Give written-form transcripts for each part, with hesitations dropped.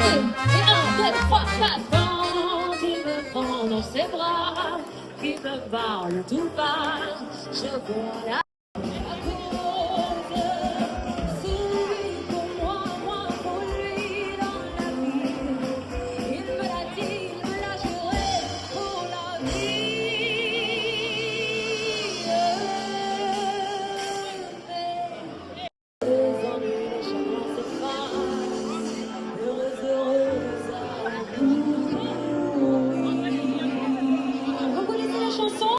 Et un, deux, trois, quatre. Quand il me prend dans ses bras, il me parle tout bas, je vois la cause. Celui pour moi pour lui dans la vie. Il me l'a dit, il me l'a juré pour la vie. Les ennuis, les chagrins s'effacent. Heureuse, heureuse avec vous. Vous connaissez la chanson?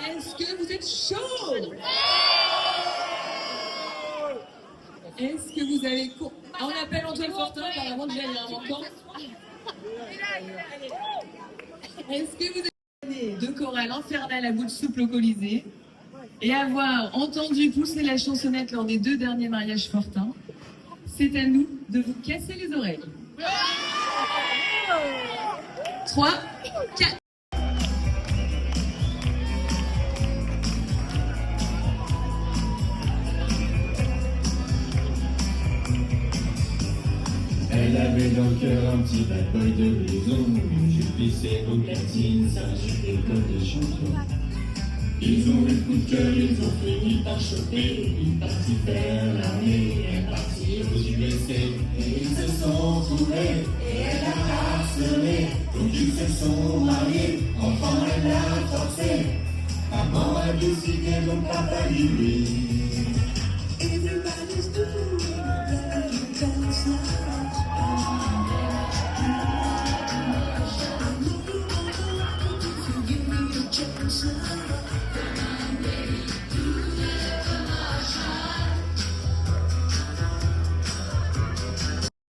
Est-ce que vous êtes chaud? Est-ce que vous avez... On appelle Antoine Fortin, apparemment déjà il y a un manquant. Est-ce que vous avez de chorale infernale à bout de souple au Colisée et avoir entendu pousser la chansonnette lors des 2 derniers mariages Fortin? C'est à nous de vous casser les oreilles. 3, 4. Elle avait dans le cœur un petit bad boy de maison, une jupe plissée aux platines, sa jupe école de champion. Ils ont eu le coup de cœur, ils ont fini par choper, une partie faire l'armée, un parti aux USA. Et ils se sont trouvés, et elle a harcelé, donc ils se sont mariés, enfant elle l'a forcé. Maman a décidé, donc papa dit oui. Everybody's doing it, dance now.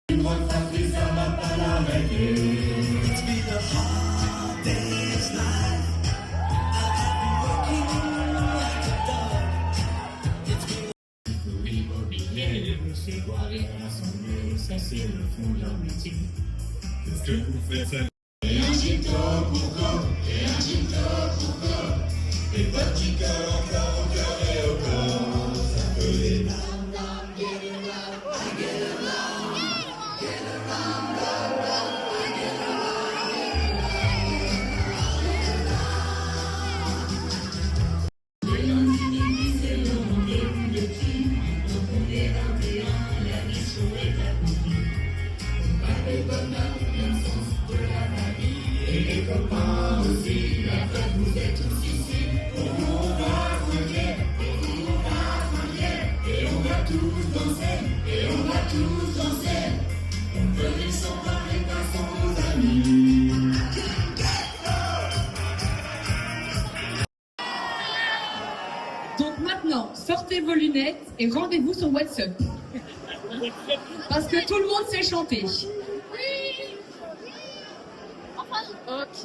Une grande fratrie, ça va pas l'arrêter. It's been a hard day's life. I've been working like a dog. It's been l'immobilier, c'est boire et rassembler, ça c'est le fond de leur métier. Qu'est-ce que vous faites ça? Et un gito pour go, et un gito pour go. Et pas de petit cœur encore au cœur et au corps. Ça peut les C'est tous danser, et on va tous danser. Venez s'emparer car sont nos amis. Donc maintenant, sortez vos lunettes et rendez-vous sur WhatsApp. Parce que tout le monde sait chanter. Ok.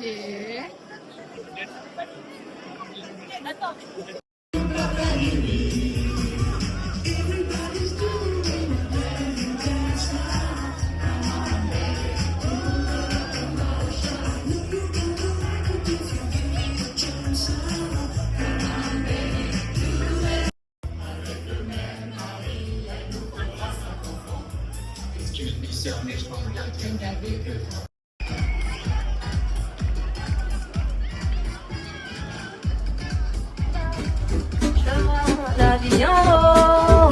La vie en haut.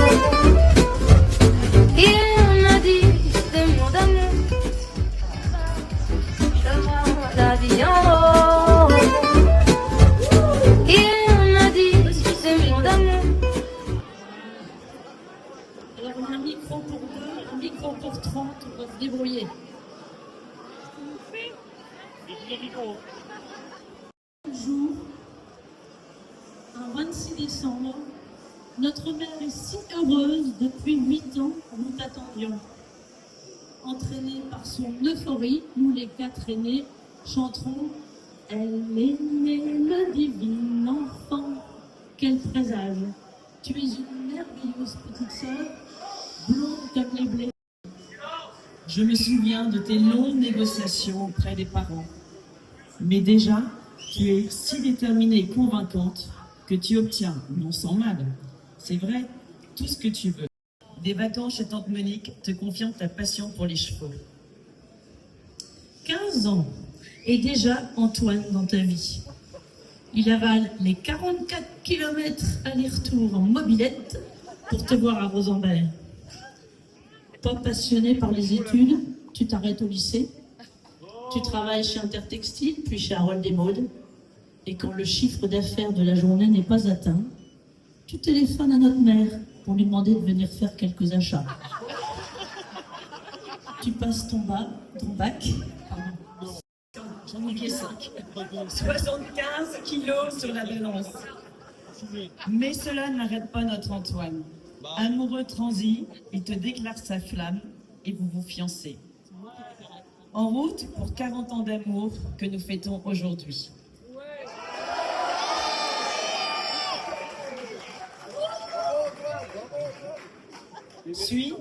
Il m'a dit des mots d'amour. Je vois la vie en haut. Il m'a dit des mots d'amour. Alors on a un micro pour 2, un micro pour 30, on va se débrouiller. Jour, un 26 décembre, notre mère est si heureuse depuis 8 ans, nous t'attendions. Entraînée par son euphorie, nous les 4 aînés chanterons « Elle est née le divin enfant, quel présage! Tu es une merveilleuse petite sœur, blonde comme les blés. » Je me souviens de tes longues négociations auprès des parents. Mais déjà, tu es si déterminée et convaincante que tu obtiens, non sans mal, c'est vrai, tout ce que tu veux. Des vacances chez tante Monique te confiant ta passion pour les chevaux. 15 ans, et déjà Antoine dans ta vie. Il avale les 44 km aller-retour en mobilette pour te voir à Rosenberg. Pas passionné par les études, tu t'arrêtes au lycée. Tu travailles chez Intertextile, puis chez Harold des Modes. Et quand le chiffre d'affaires de la journée n'est pas atteint, tu téléphones à notre mère pour lui demander de venir faire quelques achats. Tu passes ton bac, J'en oubliais 5. 75 kilos sur la balance. Mais cela n'arrête pas notre Antoine. Amoureux transi, il te déclare sa flamme et vous vous fiancez. En route pour 40 ans d'amour que nous fêtons aujourd'hui. Suis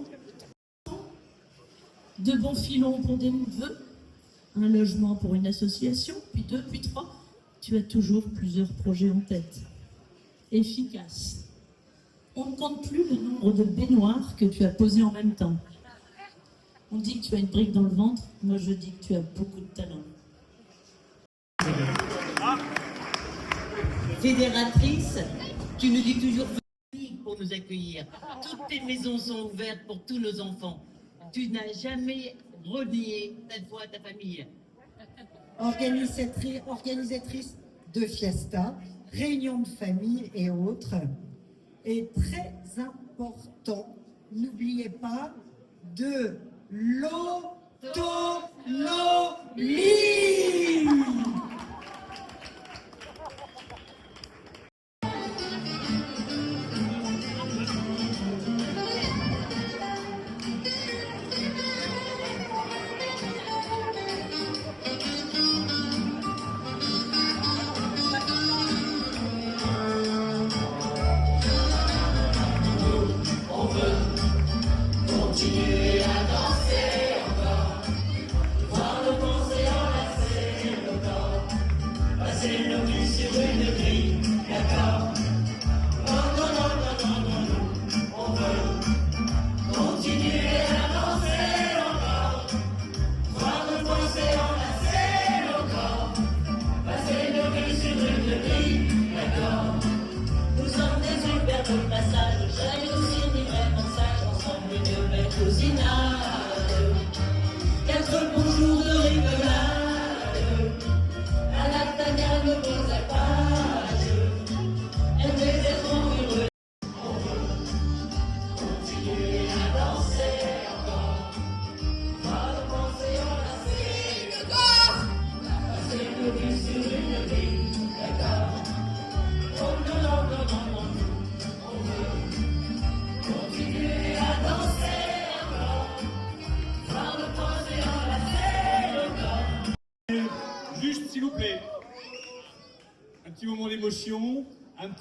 de bons filons pour des vœux, un logement pour une association, puis 2, puis 3. Tu as toujours plusieurs projets en tête. Efficace. On ne compte plus le nombre de baignoires que tu as posées en même temps. On dit que tu as une brique dans le ventre, moi je dis que tu as beaucoup de talent. Fédératrice, tu nous dis toujours venez pour nous accueillir. Toutes tes maisons sont ouvertes pour tous nos enfants. Tu n'as jamais renié ta foi à ta famille. Organisatrice de fiesta, réunions de famille et autres. Et très important, n'oubliez pas de l'autonomie.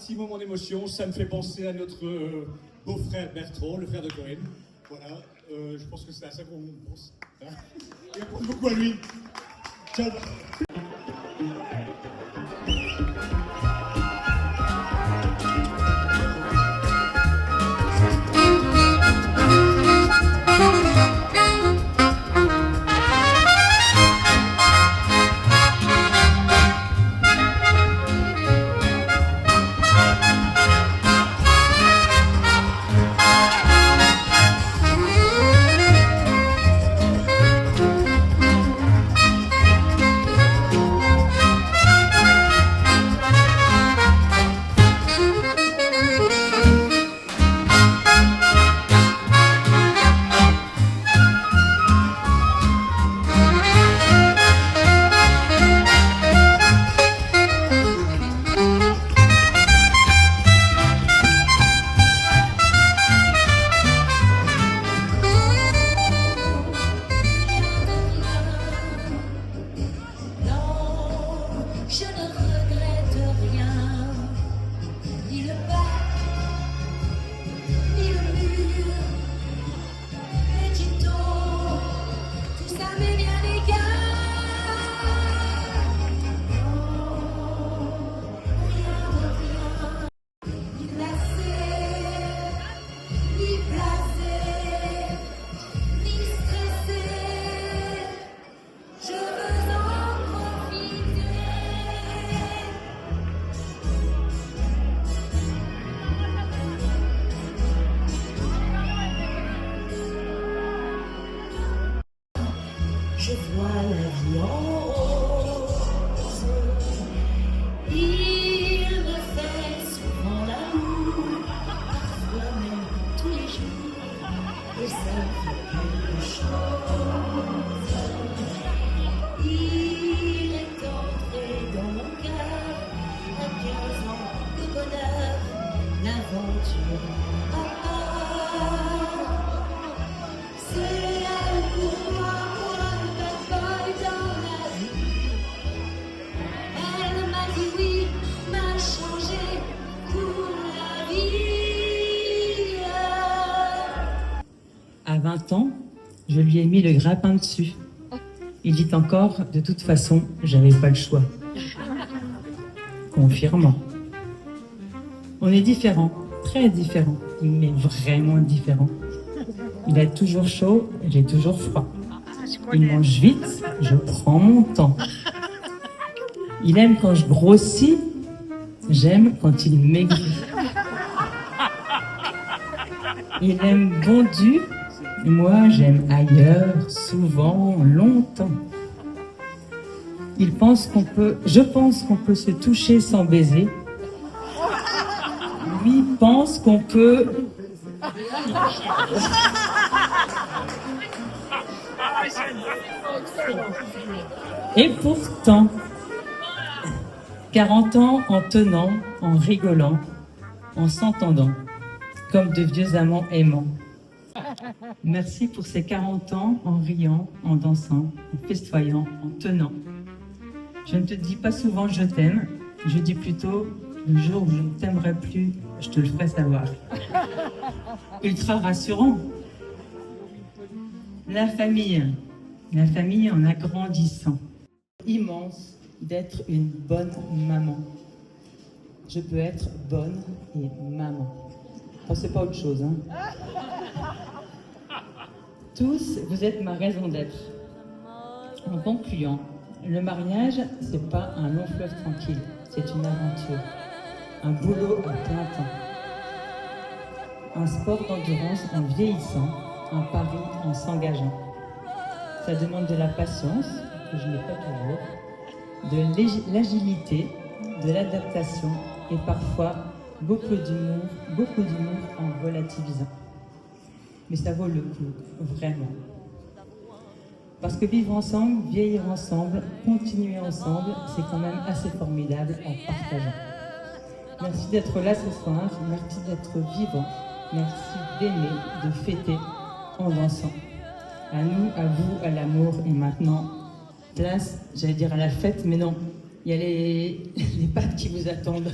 petit moment d'émotion, ça me fait penser à notre beau-frère Bertrand, le frère de Corinne. Voilà, je pense que c'est à ça qu'on pense. Et on pense beaucoup à lui. Ciao. Je ne regrette rien, ni le bas, ni le mur, les tutos, tout ça m'est bien égal. Oh, rien de rien, ni glacé, ni blasé, ni stressé. Je veux en profiter. Je vois la vie en rose. Il me fait souvent l'amour, parfois même tous les jours, et ça fait quelque chose. Il est entré dans mon cœur à 15 ans de bonheur, l'aventure à part. C'est elle pour moi, le bad boy dans la vie. Elle m'a dit oui, m'a changé pour la vie. À 20 ans, je lui ai mis le grappin dessus. Il dit encore, de toute façon, j'avais pas le choix. Confirmant. On est différents, très différents, mais vraiment différents. Il a toujours chaud, j'ai toujours froid. Il mange vite, je prends mon temps. Il aime quand je grossis, j'aime quand il maigrit. Il aime bondu, moi j'aime ailleurs, souvent, longtemps. Je pense qu'on peut se toucher sans baiser. Lui pense qu'on peut... Et pourtant, 40 ans en tenant, en rigolant, en s'entendant, comme de vieux amants aimants. Merci pour ces 40 ans en riant, en dansant, en festoyant, en tenant. Je ne te dis pas souvent je t'aime, je dis plutôt le jour où je ne t'aimerai plus, je te le ferai savoir. Ultra rassurant. La famille en agrandissant. Immense d'être une bonne maman. Je peux être bonne et maman. Pensez pas autre chose, hein. Tous, vous êtes ma raison d'être. En concluant, le mariage, c'est pas un long fleuve tranquille, c'est une aventure. Un boulot à plein temps. Un sport d'endurance en vieillissant, un pari en s'engageant. Ça demande de la patience, que je n'ai pas toujours, de l'agilité, de l'adaptation et parfois beaucoup d'humour en relativisant. Mais ça vaut le coup, vraiment. Parce que vivre ensemble, vieillir ensemble, continuer ensemble, c'est quand même assez formidable en partageant. Merci d'être là ce soir, merci d'être vivant, merci d'aimer, de fêter en dansant. À nous, à vous, à l'amour et maintenant, place, j'allais dire à la fête, mais non, il y a les pâtes qui vous attendent.